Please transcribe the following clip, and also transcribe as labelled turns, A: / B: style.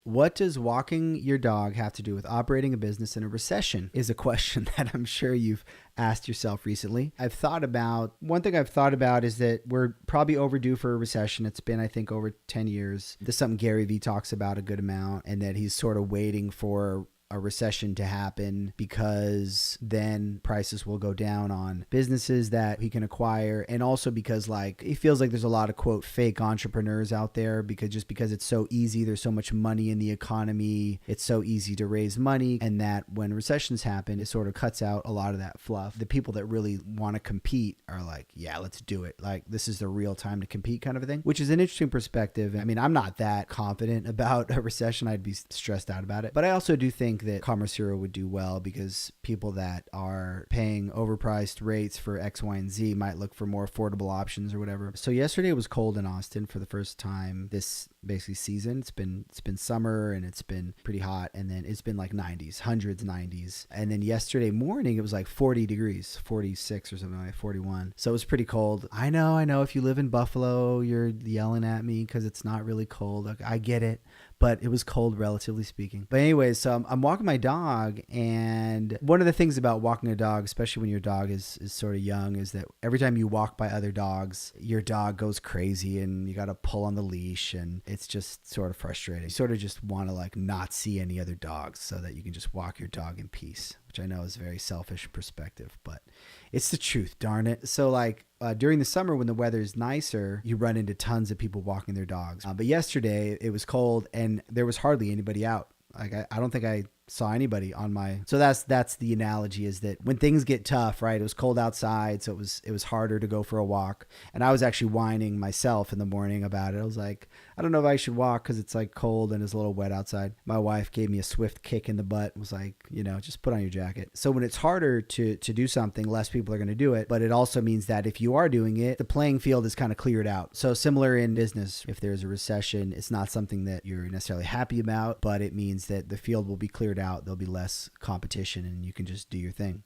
A: What does walking your dog have to do with operating a business in a recession is a question that I'm sure you've asked yourself recently. One thing I've thought about is that we're probably overdue for a recession. It's been, I think, over 10 years. This is something Gary Vee talks about a good amount, and that he's sort of waiting for a recession to happen because then prices will go down on businesses that he can acquire. And also because like he feels like there's a lot of quote fake entrepreneurs out there because it's so easy, there's so much money in the economy, it's so easy to raise money, and that when recessions happen, it sort of cuts out a lot of that fluff. The people that really want to compete are like, yeah, let's do it. Like this is the real time to compete kind of a thing, which is an interesting perspective. I mean, I'm not that confident about a recession. I'd be stressed out about it. But I also do think that Commerce Hero would do well because people that are paying overpriced rates for X, Y, and Z might look for more affordable options or whatever. So yesterday it was cold in Austin for the first time this basically season. It's been summer and it's been pretty hot, and then it's been like 90s, hundreds 90s. And then yesterday morning it was like 40 degrees, 46 or something like 41. So it was pretty cold. I know if you live in Buffalo, you're yelling at me because it's not really cold. I get it. But it was cold, relatively speaking. But anyways, so I'm walking my dog, and one of the things about walking a dog, especially when your dog is sort of young, is that every time you walk by other dogs, your dog goes crazy and you got to pull on the leash, and it's just sort of frustrating. You sort of just want to like not see any other dogs so that you can just walk your dog in peace, which I know is a very selfish perspective, but it's the truth, darn it. So like during the summer when the weather is nicer, you run into tons of people walking their dogs. But yesterday it was cold and there was hardly anybody out. Like I don't think I saw anybody on my. So that's the analogy, is that when things get tough, right? It was cold outside, so it was harder to go for a walk. And I was actually whining myself in the morning about it. I was like, I don't know if I should walk because it's like cold and it's a little wet outside. My wife gave me a swift kick in the butt. Was like, just put on your jacket. So when it's harder to do something, less people are going to do it. But it also means that if you are doing it, the playing field is kind of cleared out. So similar in business, if there's a recession, it's not something that you're necessarily happy about, but it means that the field will be cleared out. There'll be less competition and you can just do your thing.